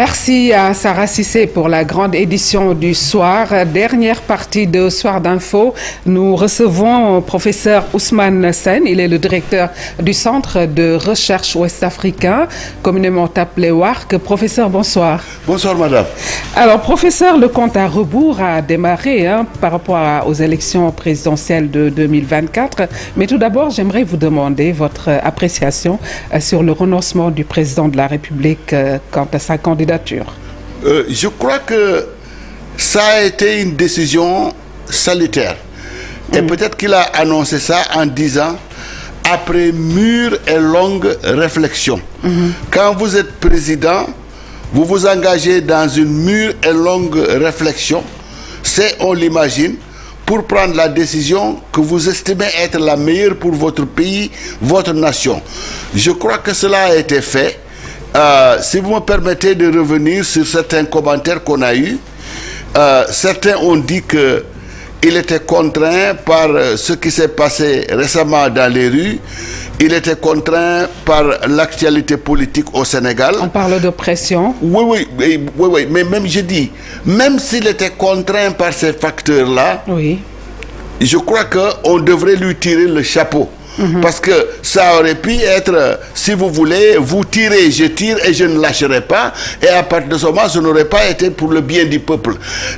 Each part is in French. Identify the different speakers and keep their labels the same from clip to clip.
Speaker 1: Merci à Sarah Cissé pour la grande édition du soir. Dernière partie de Soir d'Info. Nous recevons professeur Ousmane Sène. Il est le directeur du Centre de recherche ouest-africain, communément appelé WARC. Professeur, bonsoir.
Speaker 2: Bonsoir, madame.
Speaker 1: Alors, professeur, le compte à rebours a démarré par rapport aux élections présidentielles de 2024. Mais tout d'abord, j'aimerais vous demander votre appréciation sur le renoncement du président de la République quant à sa candidature.
Speaker 2: Je crois que ça a été une décision salutaire. Et peut-être qu'il a annoncé ça en disant, après mûre et longue réflexion. Quand vous êtes président, vous vous engagez dans une mûre et longue réflexion. C'est, on l'imagine, pour prendre la décision que vous estimez être la meilleure pour votre pays, votre nation. Je crois que cela a été fait. Si vous me permettez de revenir sur certains commentaires qu'on a eus, certains ont dit qu'il était contraint par ce qui s'est passé récemment dans les rues, il était contraint par l'actualité politique au Sénégal.
Speaker 1: On parle de pression.
Speaker 2: Oui, mais même je dis, même s'il était contraint par ces facteurs-là,
Speaker 1: oui,
Speaker 2: je crois qu'on devrait lui tirer le chapeau. Parce que ça aurait pu être, si vous voulez, vous tirez, je tire et je ne lâcherai pas. Et à partir de ce moment, ce n'aurait pas été pour le bien du peuple.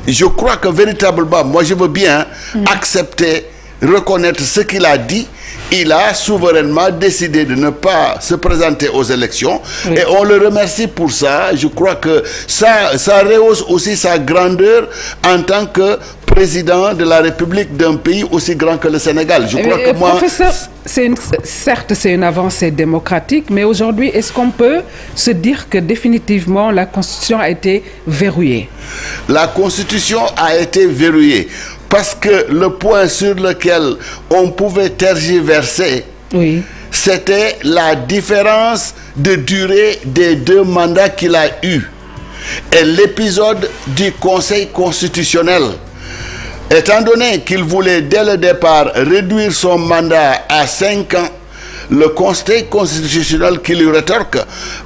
Speaker 2: Je crois que véritablement, moi je veux bien accepter, reconnaître ce qu'il a dit. Il a souverainement décidé de ne pas se présenter aux élections. Oui. Et on le remercie pour ça. Je crois que ça rehausse aussi sa grandeur en tant que président de la République d'un pays aussi grand que le Sénégal. Je crois que moi...
Speaker 1: Professeur, certes, c'est une avancée démocratique, mais aujourd'hui, est-ce qu'on peut se dire que définitivement la Constitution a été verrouillée?
Speaker 2: La Constitution a été verrouillée. Parce que le point sur lequel on pouvait tergiverser, oui, c'était la différence de durée des deux mandats qu'il a eus. Et l'épisode du Conseil constitutionnel. Étant donné qu'il voulait dès le départ réduire son mandat à 5 ans, le Conseil constitutionnel qui lui rétorque,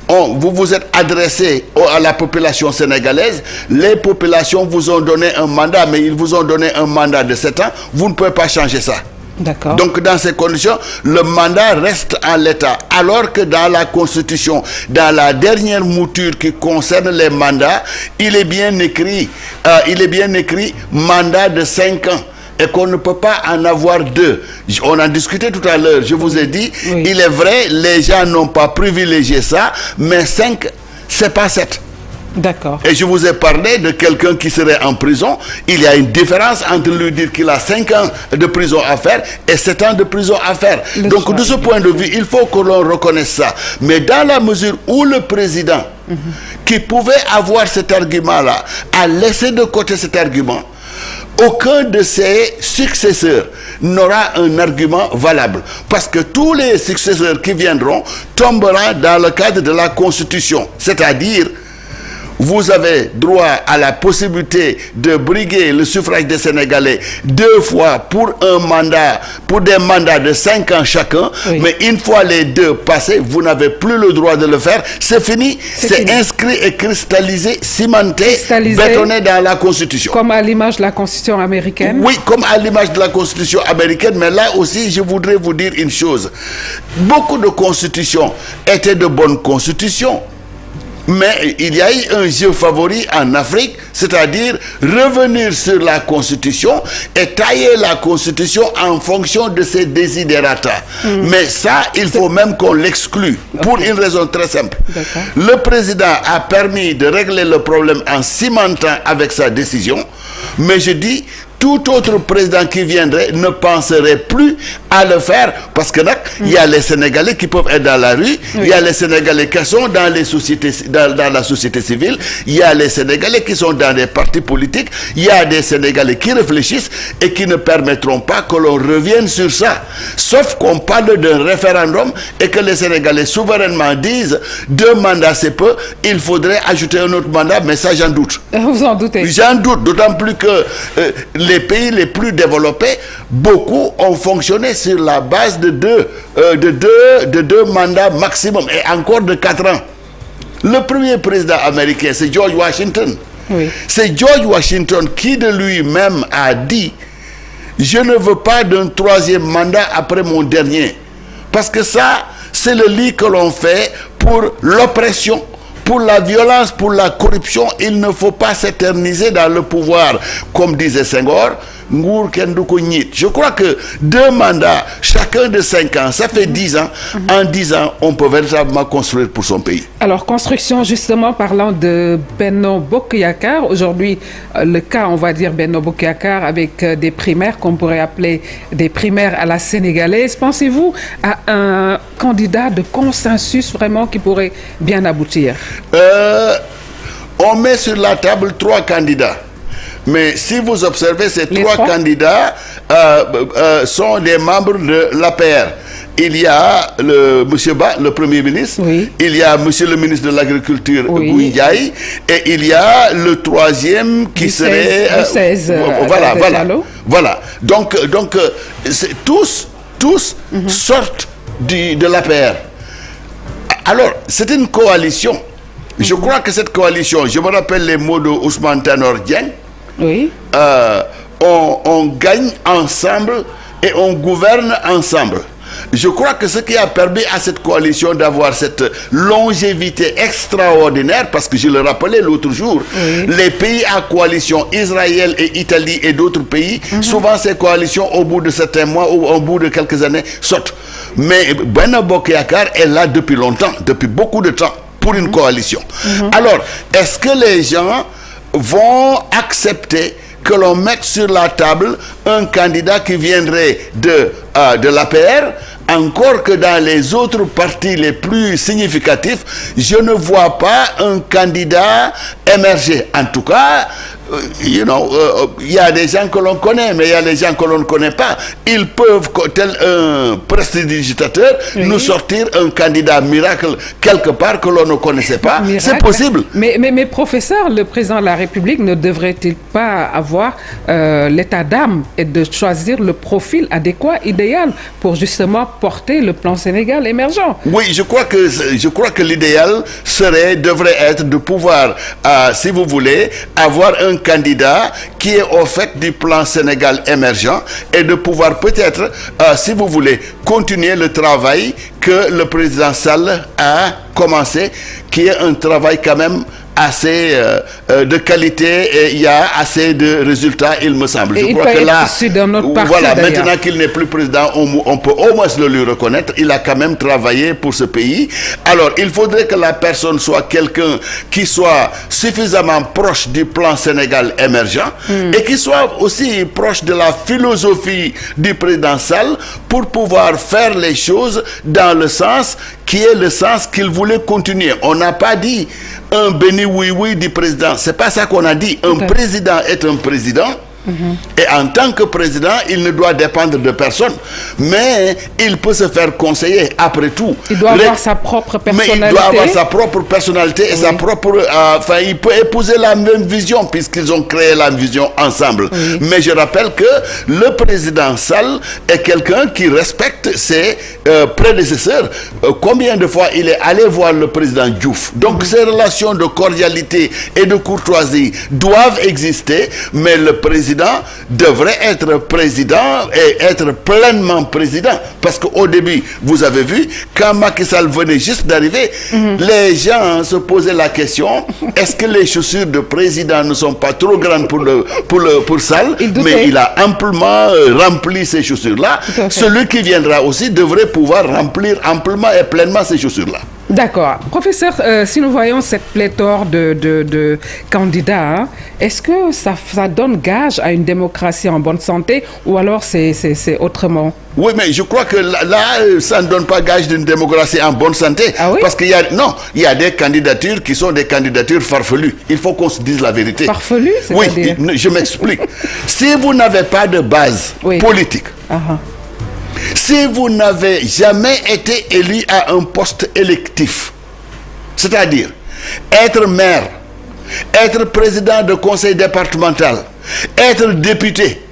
Speaker 2: vous vous êtes adressé à la population sénégalaise, les populations vous ont donné un mandat, mais ils vous ont donné un mandat de 7 ans, vous ne pouvez pas changer ça.
Speaker 1: D'accord.
Speaker 2: Donc dans ces conditions, le mandat reste en l'état. Alors que dans la Constitution, dans la dernière mouture qui concerne les mandats, il est bien écrit mandat de 5 ans. Et qu'on ne peut pas en avoir 2. On en discutait tout à l'heure, je vous ai dit, oui, il est vrai, les gens n'ont pas privilégié ça, mais 5, c'est pas 7.
Speaker 1: D'accord.
Speaker 2: Et je vous ai parlé de quelqu'un qui serait en prison. Il y a une différence entre lui dire qu'il a 5 ans de prison à faire et 7 ans de prison à faire. Donc de ce point de vue, il faut que l'on reconnaisse ça. Mais dans la mesure où le président, qui pouvait avoir cet argument-là, a laissé de côté cet argument, aucun de ses successeurs n'aura un argument valable. Parce que tous les successeurs qui viendront tomberont dans le cadre de la Constitution. C'est-à-dire, vous avez droit à la possibilité de briguer le suffrage des Sénégalais 2 fois pour un mandat, pour des mandats de 5 ans chacun. Oui. Mais une fois les 2 passés, vous n'avez plus le droit de le faire. C'est fini. C'est inscrit et cristallisé, cimenté, bétonné dans la Constitution.
Speaker 1: Comme à l'image de la Constitution américaine?
Speaker 2: Oui, comme à l'image de la Constitution américaine. Mais là aussi, je voudrais vous dire une chose. Beaucoup de constitutions étaient de bonnes constitutions. Mais il y a eu un jeu favori en Afrique, c'est-à-dire revenir sur la Constitution et tailler la Constitution en fonction de ses desiderata. Mais ça, il faut même qu'on l'exclue pour une raison très simple. Le président a permis de régler le problème en cimentant avec sa décision, mais je dis... Tout autre président qui viendrait ne penserait plus à le faire parce que il y a les Sénégalais qui peuvent être dans la rue, il y a les Sénégalais qui sont dans les sociétés, dans la société civile, il y a les Sénégalais qui sont dans des partis politiques, il y a des Sénégalais qui réfléchissent et qui ne permettront pas que l'on revienne sur ça. Sauf qu'on parle d'un référendum et que les Sénégalais souverainement disent 2 mandats c'est peu, il faudrait ajouter un autre mandat, mais ça j'en doute.
Speaker 1: Vous en doutez?
Speaker 2: J'en doute, d'autant plus que les pays les plus développés, beaucoup ont fonctionné sur la base de deux mandats maximum et encore de 4 ans. Le premier président américain, c'est George Washington.
Speaker 1: Oui.
Speaker 2: C'est George Washington qui de lui-même a dit « Je ne veux pas d'un troisième mandat après mon dernier. » Parce que ça, c'est le lit que l'on fait pour l'oppression, pour la violence, pour la corruption. Il ne faut pas s'éterniser dans le pouvoir, comme disait Senghor. Je crois que 2 mandats, chacun de 5 ans, ça fait 10 ans. En 10 ans, on peut véritablement construire pour son pays.
Speaker 1: Alors, construction, justement, parlant de Benno Bokk Yakaar, aujourd'hui, le cas, on va dire, Benno Bokk Yakaar, avec des primaires qu'on pourrait appeler des primaires à la sénégalaise. Pensez-vous à un candidat de consensus vraiment qui pourrait bien aboutir?
Speaker 2: On met sur la table 3 candidats. Mais si vous observez, ces 3 candidats sont des membres de l'APR. Il y a M. Ba, le Premier ministre. Oui. Il y a M. le ministre de l'Agriculture, oui. Gouindiaï. Et il y a le 3e qui serait... Voilà. Donc tous sortent de l'APR. Alors, c'est une coalition. Je crois que cette coalition, je me rappelle les mots de Ousmane Tanor Dieng. Oui. On gagne ensemble et on gouverne ensemble. Je crois que ce qui a permis à cette coalition d'avoir cette longévité extraordinaire, parce que je le rappelais l'autre jour, les pays à coalition, Israël et Italie et d'autres pays, souvent ces coalitions, au bout de certains mois ou au bout de quelques années, sautent. Mais Benno Bokk Yakaar est là depuis longtemps, depuis beaucoup de temps, pour une coalition. Alors, est-ce que les gens vont accepter que l'on mette sur la table un candidat qui viendrait de l'APR, encore que dans les autres partis les plus significatifs, je ne vois pas un candidat émerger. En tout cas, il y a des gens que l'on connaît, mais il y a des gens que l'on ne connaît pas. Ils peuvent, tel un prestidigitateur, nous sortir un candidat miracle quelque part que l'on ne connaissait pas. C'est possible.
Speaker 1: Mais professeur, le président de la République ne devrait-il pas avoir l'état d'âme et de choisir le profil adéquat, idéal, pour justement porter le plan Sénégal émergent?
Speaker 2: Oui, je crois que l'idéal devrait être de pouvoir, si vous voulez, avoir un candidat qui est au fait du plan Sénégal émergent et de pouvoir peut-être, si vous voulez, continuer le travail que le président Sall a commencé, qui est un travail quand même assez de qualité et il y a assez de résultats, il me semble.
Speaker 1: Et je crois que là,
Speaker 2: voilà, maintenant qu'il n'est plus président, on peut au moins le lui reconnaître. Il a quand même travaillé pour ce pays. Alors, il faudrait que la personne soit quelqu'un qui soit suffisamment proche du plan Sénégal émergent et qui soit aussi proche de la philosophie du président Sall pour pouvoir faire les choses dans le sens qui est le sens qu'il voulait continuer. On n'a pas dit un béni oui du président. C'est pas ça qu'on a dit. Un président est un président. Et en tant que président, il ne doit dépendre de personne. Mais il peut se faire conseiller après tout.
Speaker 1: Il doit avoir sa propre personnalité.
Speaker 2: Mais il doit avoir sa propre personnalité et sa propre... il peut épouser la même vision puisqu'ils ont créé la vision ensemble. Mais je rappelle que le président Sall est quelqu'un qui respecte ses prédécesseurs. Combien de fois il est allé voir le président Diouf? Donc ces relations de cordialité et de courtoisie doivent exister, mais le président devrait être président et être pleinement président. Parce qu'au début, vous avez vu, quand Macky Sall venait juste d'arriver, les gens se posaient la question, est-ce que les chaussures de président ne sont pas trop grandes pour Sall? Mais il a amplement rempli ces chaussures-là. Celui qui viendra aussi devrait pouvoir remplir amplement et pleinement ces chaussures-là.
Speaker 1: D'accord. Professeur, si nous voyons cette pléthore de candidats, est-ce que ça donne gage à une démocratie en bonne santé ou alors c'est autrement?
Speaker 2: Oui, mais je crois que là, ça ne donne pas gage d'une démocratie en bonne santé.
Speaker 1: Ah oui?
Speaker 2: Parce qu'il y a des candidatures qui sont des candidatures farfelues. Il faut qu'on se dise la vérité.
Speaker 1: Farfelues?
Speaker 2: Oui, je m'explique. Si vous n'avez pas de base politique, si vous n'avez jamais été élu à un poste électif, c'est-à-dire être maire, être président de conseil départemental, être député,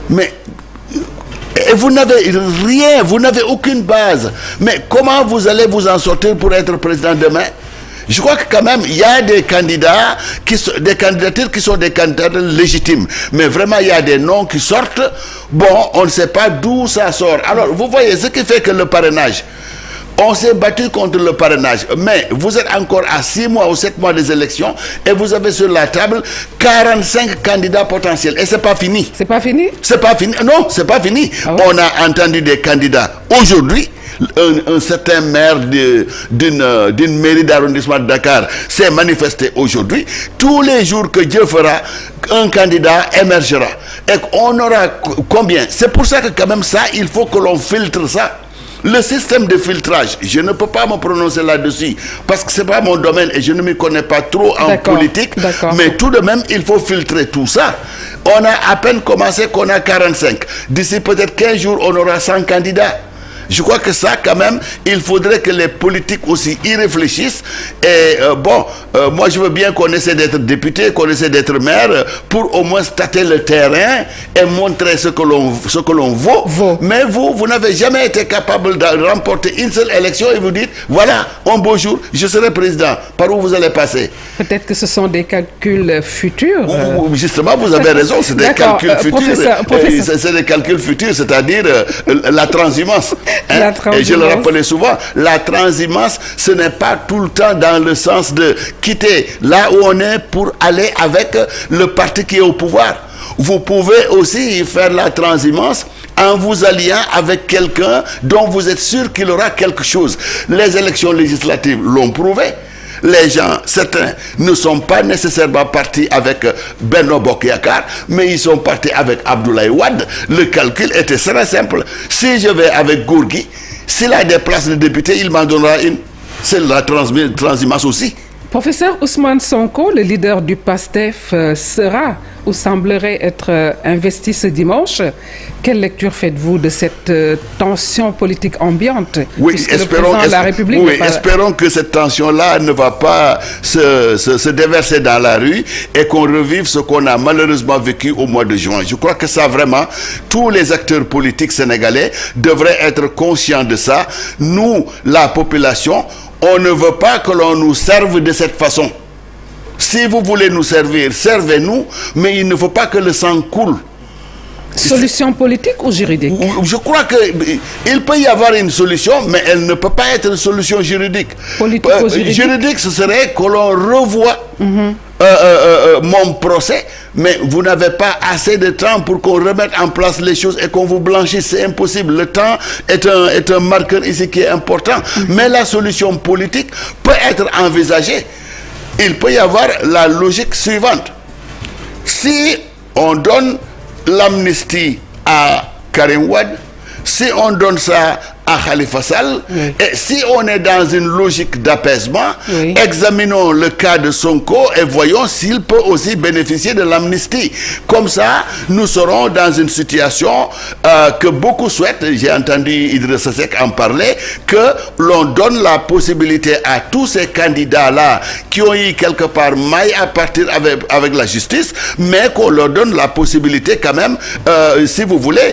Speaker 2: mais vous n'avez rien, vous n'avez aucune base. Mais comment vous allez vous en sortir pour être président demain? Je crois que quand même, il y a des candidats, des candidatures qui sont des candidatures légitimes. Mais vraiment, il y a des noms qui sortent. Bon, on ne sait pas d'où ça sort. Alors, vous voyez, ce qui fait que le parrainage, on s'est battu contre le parrainage. Mais vous êtes encore à 6 mois ou 7 mois des élections et vous avez sur la table 45 candidats potentiels. Et c'est pas fini.
Speaker 1: C'est pas fini?
Speaker 2: C'est pas fini. Non, c'est pas fini.
Speaker 1: Ah ouais.
Speaker 2: On a entendu des candidats aujourd'hui. Un certain maire d'une mairie d'arrondissement de Dakar s'est manifesté aujourd'hui. Tous les jours que Dieu fera, un candidat émergera. Et on aura combien? C'est pour ça que quand même ça, il faut que l'on filtre ça. Le système de filtrage, je ne peux pas me prononcer là-dessus parce que c'est pas mon domaine et je ne m'y connais pas trop en politique. Mais tout de même, il faut filtrer tout ça. On a à peine commencé qu'on a 45. D'ici peut-être 15 jours, on aura 100 candidats. Je crois que ça, quand même, il faudrait que les politiques aussi y réfléchissent. Et moi, je veux bien qu'on essaie d'être député, qu'on essaie d'être maire, pour au moins tâter le terrain et montrer ce que l'on vaut. Mais vous n'avez jamais été capable de remporter une seule élection et vous dites, voilà, un beau jour, je serai président. Par où vous allez passer?
Speaker 1: Peut-être que ce sont des calculs futurs.
Speaker 2: Justement, vous avez raison, c'est des calculs futurs. C'est des calculs futurs, c'est-à-dire la transhumance. Hein? Et je le rappelais souvent, la transhumance, ce n'est pas tout le temps dans le sens de quitter là où on est pour aller avec le parti qui est au pouvoir. Vous pouvez aussi faire la transhumance en vous alliant avec quelqu'un dont vous êtes sûr qu'il aura quelque chose. Les élections législatives l'ont prouvé. Les gens, certains, ne sont pas nécessairement partis avec Benno Bokk Yakaar, mais ils sont partis avec Abdoulaye Wade. Le calcul était très simple. Si je vais avec Gorgui, s'il a des places de député, il m'en donnera une. C'est la transhumance aussi.
Speaker 1: Professeur Ousmane Sonko, le leader du PASTEF, sera ou semblerait être investi ce dimanche. Quelle lecture faites-vous de cette tension politique ambiante?
Speaker 2: Oui, espérons que cette tension-là ne va pas se déverser dans la rue et qu'on revive ce qu'on a malheureusement vécu au mois de juin. Je crois que ça, vraiment, tous les acteurs politiques sénégalais devraient être conscients de ça. Nous, la population, on ne veut pas que l'on nous serve de cette façon. Si vous voulez nous servir, servez-nous, mais il ne faut pas que le sang coule.
Speaker 1: Solution politique ou juridique?
Speaker 2: Je crois qu'il peut y avoir une solution, mais elle ne peut pas être une solution juridique.
Speaker 1: Politique ou juridique?
Speaker 2: Juridique, ce serait que l'on revoie mon procès, mais vous n'avez pas assez de temps pour qu'on remette en place les choses et qu'on vous blanchisse. C'est impossible. Le temps est un marqueur ici qui est important. Mais la solution politique peut être envisagée. Il peut y avoir la logique suivante. Si on donne l'amnistie à Karim Wade, si on donne ça à Khalifa Sall, et si on est dans une logique d'apaisement, examinons le cas de Sonko et voyons s'il peut aussi bénéficier de l'amnistie. Comme ça, nous serons dans une situation que beaucoup souhaitent, j'ai entendu Idrissa Seck en parler, que l'on donne la possibilité à tous ces candidats-là qui ont eu quelque part maille à partir avec la justice, mais qu'on leur donne la possibilité quand même, si vous voulez,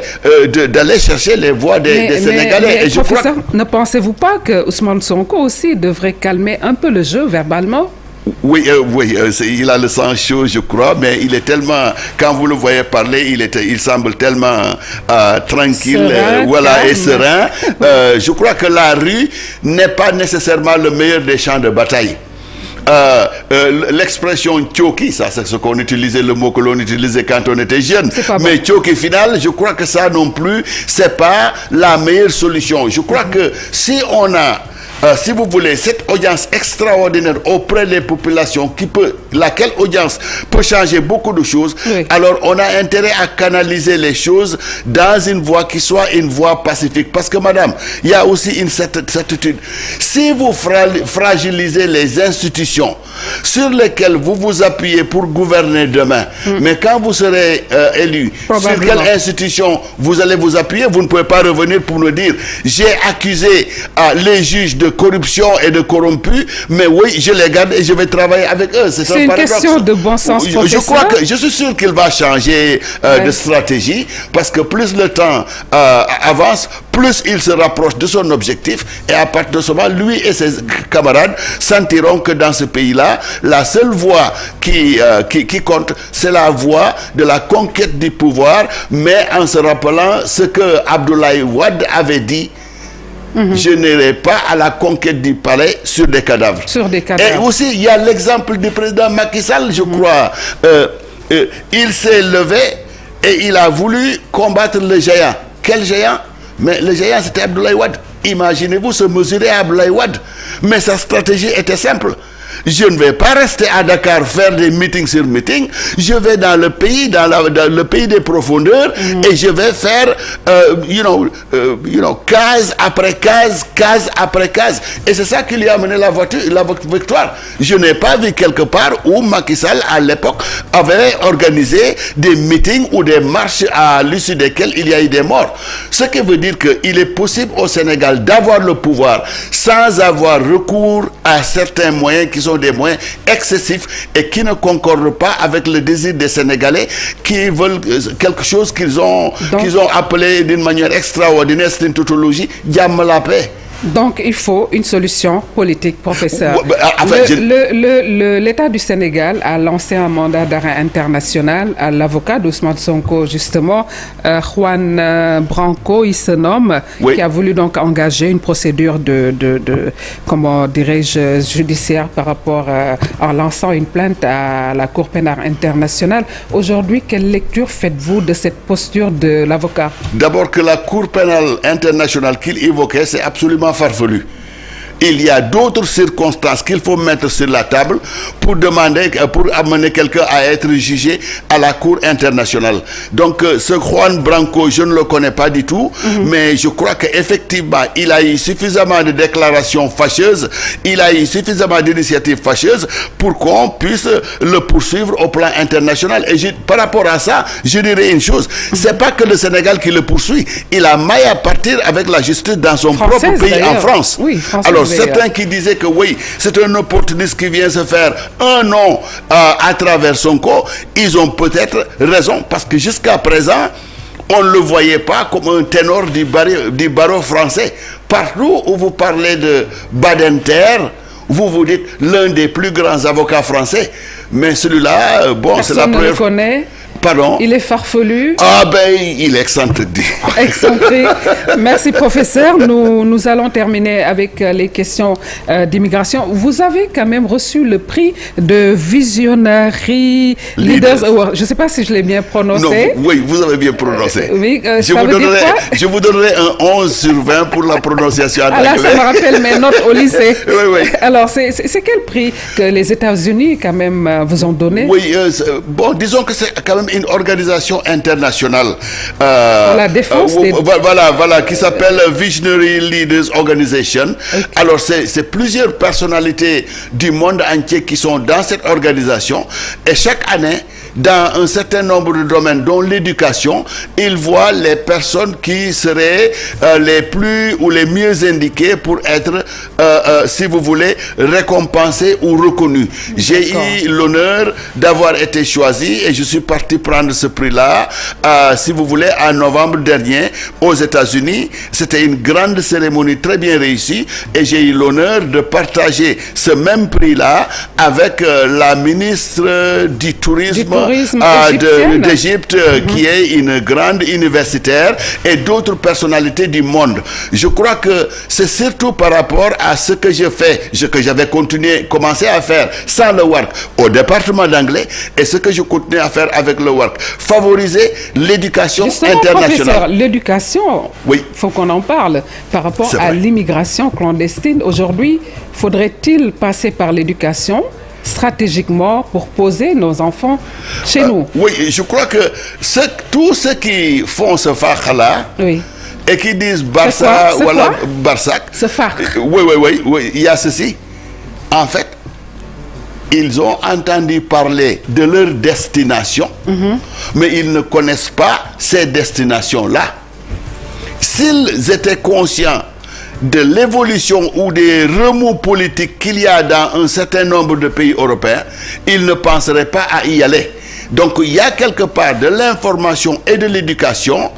Speaker 2: d'aller chercher les voix des Sénégalais.
Speaker 1: Et professeur, ne pensez-vous pas que Ousmane Sonko aussi devrait calmer un peu le jeu verbalement?
Speaker 2: Oui, il a le sang chaud, je crois, mais il est tellement, quand vous le voyez parler, il semble tellement tranquille,
Speaker 1: serein,
Speaker 2: et serein. Je crois que la rue n'est pas nécessairement le meilleur des champs de bataille. L'expression tchoki, ça c'est ce qu'on utilisait, le mot que l'on utilisait quand on était jeune, mais tchoki final, je crois que ça non plus c'est pas la meilleure solution. Je crois que si on a si vous voulez, cette audience extraordinaire auprès des populations, laquelle audience peut changer beaucoup de choses, alors on a intérêt à canaliser les choses dans une voie qui soit une voie pacifique. Parce que, madame, il y a aussi une certitude. Si vous fragilisez les institutions sur lesquelles vous vous appuyez pour gouverner demain, mais quand vous serez élu, sur quelle institution vous allez vous appuyer, vous ne pouvez pas revenir pour nous dire, j'ai accusé les juges de corruption et de corrompus, mais oui, je les garde et je vais travailler avec eux. C'est un paradoxe.
Speaker 1: Question de bon sens,
Speaker 2: Je suis sûr qu'il va changer de stratégie, parce que plus le temps avance, plus il se rapproche de son objectif, et à partir de ce moment, lui et ses camarades sentiront que dans ce pays-là, la seule voie qui compte, c'est la voie de la conquête du pouvoir, mais en se rappelant ce que Abdoulaye Wade avait dit: je n'irai pas à la conquête du palais sur des cadavres. Et aussi, il y a l'exemple du président Macky Sall, je crois. Il s'est levé et il a voulu combattre le géant. Quel géant? Mais le géant, c'était Abdoulaye Wade. Imaginez-vous se mesurer à Abdoulaye Wade. Mais sa stratégie était simple. Je ne vais pas rester à Dakar faire des meetings sur meetings. Je vais dans le pays, dans le pays des profondeurs, et je vais faire, case après case, case après case. Et c'est ça qui lui a amené la victoire. Je n'ai pas vu quelque part où Macky Sall, à l'époque, avait organisé des meetings ou des marches à l'issue desquels il y a eu des morts. Ce qui veut dire qu'il est possible au Sénégal d'avoir le pouvoir sans avoir recours à certains moyens qui sont des moyens excessifs et qui ne concordent pas avec le désir des Sénégalais, qui veulent quelque chose qu'ils ont appelé d'une manière extraordinaire, c'est une tautologie, diam la paix.
Speaker 1: Donc, il faut une solution politique, professeur. L'État du Sénégal a lancé un mandat d'arrêt international à l'avocat d'Ousmane Sonko, justement, Juan Branco, il se nomme, qui a voulu donc engager une procédure comment dirais-je, judiciaire par rapport en lançant une plainte à la Cour pénale internationale. Aujourd'hui, quelle lecture faites-vous de cette posture de l'avocat?
Speaker 2: D'abord, que la Cour pénale internationale qu'il évoquait, c'est absolument farfelu. Il y a d'autres circonstances qu'il faut mettre sur la table pour amener quelqu'un à être jugé à la Cour internationale. Donc, ce Juan Branco, je ne le connais pas du tout, mais je crois qu'effectivement, il a eu suffisamment de déclarations fâcheuses, il a eu suffisamment d'initiatives fâcheuses pour qu'on puisse le poursuivre au plan international. Et par rapport à ça, je dirais une chose, c'est pas que le Sénégal qui le poursuit, il a maille à partir avec la justice dans son propre pays, en France.
Speaker 1: Oui,
Speaker 2: alors, certains qui disaient que oui, c'est un opportuniste qui vient se faire un nom à travers Sonko, ils ont peut-être raison, parce que jusqu'à présent, on ne le voyait pas comme un ténor du barreau français. Partout où vous parlez de Badinter, vous dites l'un des plus grands avocats français, mais celui-là, c'est la première fois. Pardon?
Speaker 1: Il est farfelu.
Speaker 2: Ah ben, il est excentrique.
Speaker 1: Excentrique. Merci, professeur. Nous allons terminer avec les questions d'immigration. Vous avez quand même reçu le prix de Visionary Leaders Award. Je ne sais pas si je l'ai bien prononcé.
Speaker 2: Non, oui, vous avez bien prononcé.
Speaker 1: Je
Speaker 2: vous donnerai un 11 sur 20 pour la prononciation.
Speaker 1: Là, ça me rappelle mes notes au lycée.
Speaker 2: Oui.
Speaker 1: Alors, c'est quel prix que les États-Unis, quand même, vous ont donné?
Speaker 2: Oui, disons que c'est quand même une organisation internationale
Speaker 1: pour la défense
Speaker 2: voilà, qui s'appelle Visionary Leaders Organization. Okay. Alors c'est plusieurs personnalités du monde entier qui sont dans cette organisation, et chaque année, dans un certain nombre de domaines, dont l'éducation, ils voient les personnes qui seraient les plus ou les mieux indiquées pour être, si vous voulez, récompensées ou reconnues. J'ai eu l'honneur d'avoir été choisi et je suis parti prendre ce prix-là, si vous voulez, en novembre dernier aux États-Unis. C'était une grande cérémonie très bien réussie et j'ai eu l'honneur de partager ce même prix-là avec la ministre du Tourisme d'Égypte, qui est une grande universitaire, et d'autres personnalités du monde. Je crois que c'est surtout par rapport à ce que je fais, que j'avais commencé à faire sans le work au département d'anglais, et ce que je continue à faire avec le work. Favoriser l'éducation internationale.
Speaker 1: L'éducation, il faut qu'on en parle par rapport à l'immigration clandestine. Aujourd'hui, faudrait-il passer par l'éducation stratégiquement pour poser nos enfants chez nous?
Speaker 2: Oui, je crois que tous ceux qui font ce phare-là et qui disent Barça, voilà, Barsac.
Speaker 1: Ce phare.
Speaker 2: Oui, il y a ceci. En fait, ils ont entendu parler de leur destination, mais ils ne connaissent pas ces destinations-là. S'ils étaient conscients de l'évolution ou des remous politiques qu'il y a dans un certain nombre de pays européens, il ne penserait pas à y aller. Donc il y a quelque part de l'information et de l'éducation,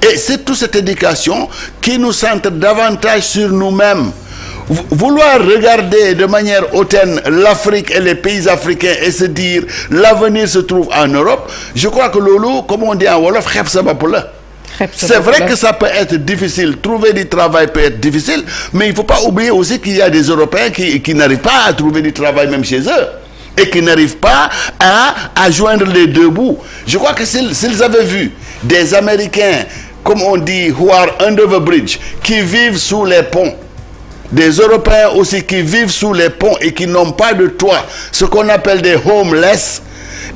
Speaker 2: et c'est toute cette éducation qui nous centre davantage sur nous-mêmes. Vouloir regarder de manière hautaine l'Afrique et les pays africains et se dire l'avenir se trouve en Europe, je crois que Lolo, comme on dit en Wolof, c'est vrai que ça peut être difficile, trouver du travail peut être difficile, mais il ne faut pas oublier aussi qu'il y a des Européens qui n'arrivent pas à trouver du travail même chez eux et qui n'arrivent pas à joindre les deux bouts. Je crois que s'ils avaient vu des Américains, comme on dit, who are under the bridge, qui vivent sous les ponts, des Européens aussi qui vivent sous les ponts et qui n'ont pas de toit, ce qu'on appelle des homeless.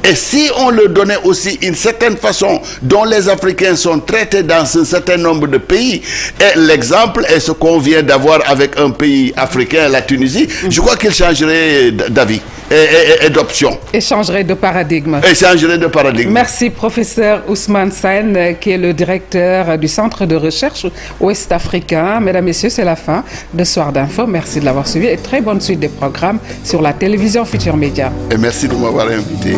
Speaker 2: Et si on leur donnait aussi une certaine façon dont les Africains sont traités dans un certain nombre de pays, et l'exemple est ce qu'on vient d'avoir avec un pays africain, la Tunisie, je crois qu'il changerait d'avis et d'option.
Speaker 1: Et changerait de paradigme.
Speaker 2: Et changerait de paradigme.
Speaker 1: Merci, professeur Ousmane Sène, qui est le directeur du Centre de recherche ouest-africain. Mesdames, Messieurs, c'est la fin de Soir d'Info. Merci de l'avoir suivi et très bonne suite des programmes sur la télévision Futur Média.
Speaker 2: Et merci de m'avoir invité.